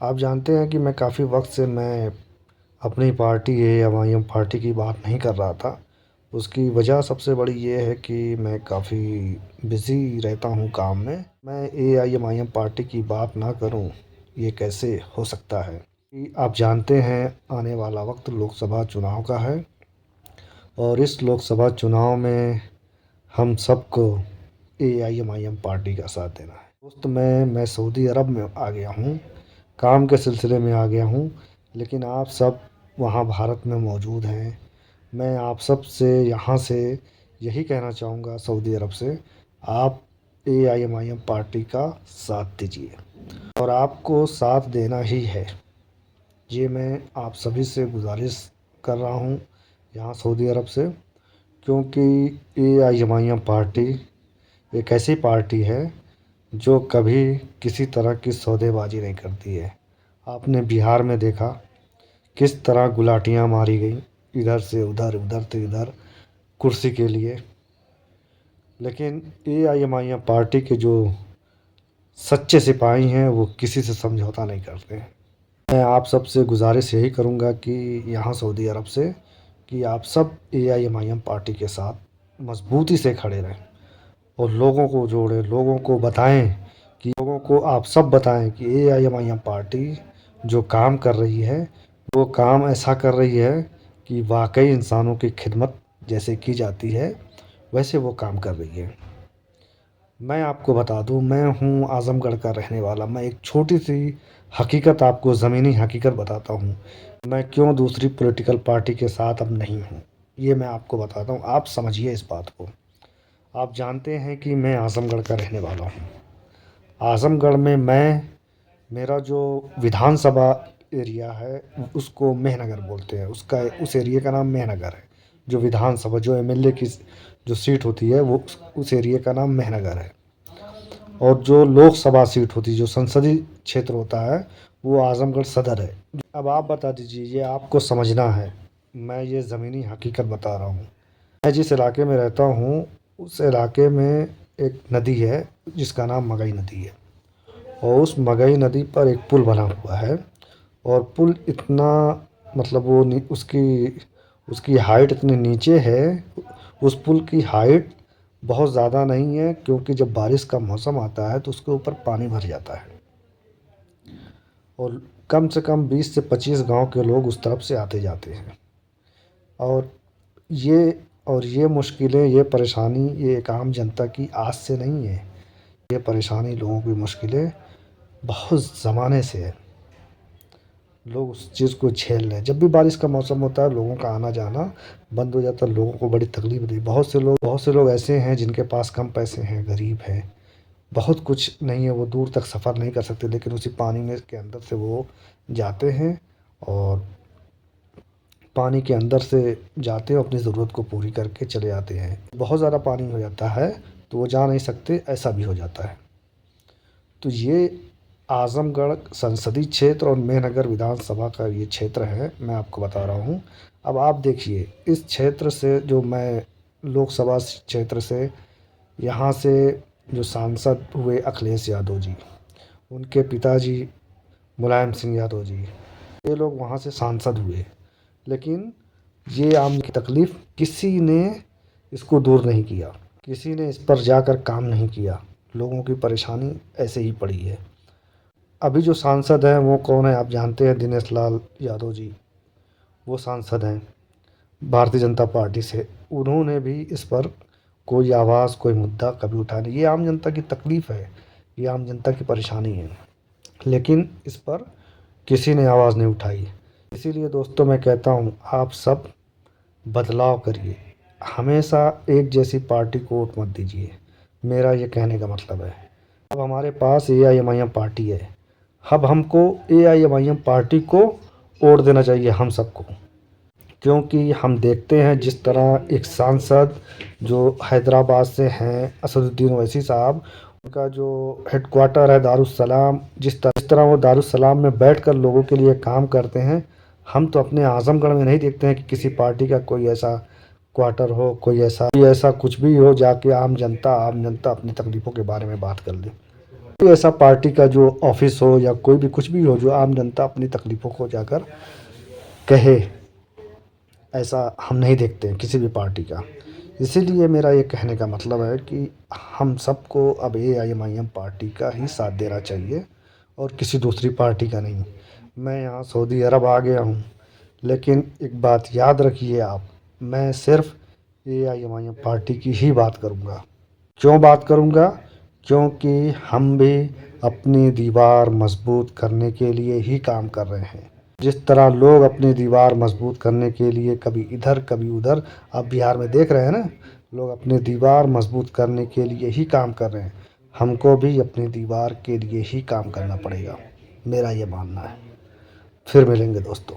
आप जानते हैं कि मैं काफ़ी वक्त से मैं अपनी पार्टी एआईएमआईएम पार्टी की बात नहीं कर रहा था। उसकी वजह सबसे बड़ी ये है कि मैं काफ़ी बिज़ी रहता हूँ काम में। मैं एआईएमआईएम पार्टी की बात ना करूँ, ये कैसे हो सकता है? कि आप जानते हैं आने वाला वक्त लोकसभा चुनाव का है और इस लोकसभा चुनाव में हम सबको एआईएमआईएम पार्टी का साथ देना है। दोस्त मैं सऊदी अरब में आ गया हूँ, काम के सिलसिले में आ गया हूँ, लेकिन आप सब वहाँ भारत में मौजूद हैं। मैं आप सब से यहाँ से यही कहना चाहूँगा सऊदी अरब से, आप एआईएमआईएम पार्टी का साथ दीजिए और आपको साथ देना ही है। ये मैं आप सभी से गुजारिश कर रहा हूँ यहाँ सऊदी अरब से, क्योंकि एआईएमआईएम पार्टी एक ऐसी पार्टी है जो कभी किसी तरह की सौदेबाजी नहीं करती है। आपने बिहार में देखा किस तरह गुलाटियाँ मारी गई, इधर से उधर, उधर से इधर, कुर्सी के लिए। लेकिन एआईएमआईएम पार्टी के जो सच्चे सिपाही हैं वो किसी से समझौता नहीं करते। मैं आप सब से गुजारिश यही करूँगा कि यहाँ सऊदी अरब से कि आप सब एआईएमआईएम पार्टी के साथ मजबूती से खड़े रहें और लोगों को जोड़ें, लोगों को बताएं कि लोगों को आप सब बताएं कि एआईएमआईएम पार्टी जो काम कर रही है वो काम ऐसा कर रही है कि वाकई इंसानों की खिदमत जैसे की जाती है वैसे वो काम कर रही है। मैं आपको बता दूं, मैं हूं आज़मगढ़ का रहने वाला। मैं एक छोटी सी हकीकत आपको ज़मीनी हकीकत बताता हूं, मैं क्यों दूसरी पॉलिटिकल पार्टी के साथ अब नहीं हूं। ये मैं आपको बताता हूं, आप समझिए इस बात को। आप जानते हैं कि मैं आज़मगढ़ का रहने वाला हूं। आज़मगढ़ में मेरा जो विधानसभा एरिया है उसको मेहनगर बोलते हैं। उसका उस एरिया का नाम मेहनगर है। जो विधानसभा जो एमएलए की जो सीट होती है वो उस एरिया का नाम मेहनगर है। और जो लोकसभा सीट होती है, जो संसदीय क्षेत्र होता है, वो आज़मगढ़ सदर है। अब आप बता दीजिए, ये आपको समझना है, मैं ये ज़मीनी हकीकत बता रहा हूँ। मैं जिस इलाके में रहता हूँ उस इलाके में एक नदी है जिसका नाम मगई नदी है और उस मगई नदी पर एक पुल बना हुआ है। और पुल इतना मतलब वो उसकी उसकी हाइट इतनी नीचे है। उस पुल की हाइट बहुत ज़्यादा नहीं है, क्योंकि जब बारिश का मौसम आता है तो उसके ऊपर पानी भर जाता है और कम से कम 20 से 25 गांव के लोग उस तरफ से आते जाते हैं। और ये ये मुश्किलें, ये परेशानी, ये एक आम जनता की आज से नहीं है। ये परेशानी, लोगों की मुश्किलें बहुत ज़माने से है। लोग उस चीज़ को झेल रहे हैं। जब भी बारिश का मौसम होता है लोगों का आना जाना बंद हो जाता है, लोगों को बड़ी तकलीफ होती है। बहुत से लोग ऐसे हैं जिनके पास कम पैसे हैं, गरीब हैं, बहुत कुछ नहीं है, वो दूर तक सफ़र नहीं कर सकते, लेकिन उसी पानी में के अंदर से वो जाते हैं और पानी के अंदर से जाते हैं, अपनी ज़रूरत को पूरी करके चले आते हैं। बहुत ज़्यादा पानी हो जाता है तो वो जा नहीं सकते, ऐसा भी हो जाता है। तो ये आज़मगढ़ संसदीय क्षेत्र और मेहनगर विधानसभा का ये क्षेत्र है, मैं आपको बता रहा हूँ। अब आप देखिए, इस क्षेत्र से जो मैं लोकसभा क्षेत्र से यहाँ से जो सांसद हुए अखिलेश यादव जी, उनके पिताजी मुलायम सिंह यादव जी, ये लोग वहाँ से सांसद हुए। लेकिन ये आम की तकलीफ़ किसी ने इसको दूर नहीं किया, किसी ने इस पर जाकर काम नहीं किया। लोगों की परेशानी ऐसे ही पड़ी है। अभी जो सांसद हैं वो कौन है आप जानते हैं? दिनेश लाल यादव जी, वो सांसद हैं भारतीय जनता पार्टी से। उन्होंने भी इस पर कोई आवाज़, कोई मुद्दा कभी उठाया नहीं। ये आम जनता की तकलीफ़ है, ये आम जनता की परेशानी है, लेकिन इस पर किसी ने आवाज़ नहीं उठाई। इसीलिए दोस्तों मैं कहता हूँ, आप सब बदलाव करिए, हमेशा एक जैसी पार्टी को वोट मत दीजिए। मेरा ये कहने का मतलब है। अब हमारे पास एआईएमआईएम पार्टी है, अब हमको एआईएमआईएम पार्टी को वोट देना चाहिए हम सबको, क्योंकि हम देखते हैं जिस तरह एक सांसद जो हैदराबाद से हैं, असदुद्दीन ओवैसी साहब, उनका जो हेडक्वार्टर है दारुस्सलाम, जिस तरह वो दारुस्सलाम में बैठकर लोगों के लिए काम करते हैं, हम तो अपने आज़मगढ़ में नहीं देखते हैं कि किसी पार्टी का कोई ऐसा क्वार्टर हो, कोई ऐसा कुछ भी हो जाके आम जनता अपनी तकलीफ़ों के बारे में बात कर ले। कोई ऐसा पार्टी का जो ऑफिस हो या कोई भी कुछ भी हो जो आम जनता अपनी तकलीफ़ों को जाकर कहे, ऐसा हम नहीं देखते हैं किसी भी पार्टी का। इसीलिए मेरा ये कहने का मतलब है कि हम सबको अब एआईएमआईएम पार्टी का ही साथ देना चाहिए और किसी दूसरी पार्टी का नहीं। मैं यहाँ सऊदी अरब आ गया हूँ, लेकिन एक बात याद रखिए आप, मैं सिर्फ़ एआईएमआईएम पार्टी की ही बात करूँगा। क्यों बात करूँगा? क्योंकि हम भी अपनी दीवार मज़बूत करने के लिए ही काम कर रहे हैं। जिस तरह लोग अपनी दीवार मज़बूत करने के लिए कभी इधर कभी उधर, आप बिहार में देख रहे हैं ना, लोग अपनी दीवार मज़बूत करने के लिए ही काम कर रहे हैं। हमको भी अपनी दीवार के लिए ही काम करना पड़ेगा, मेरा ये मानना है। फिर मिलेंगे दोस्तों।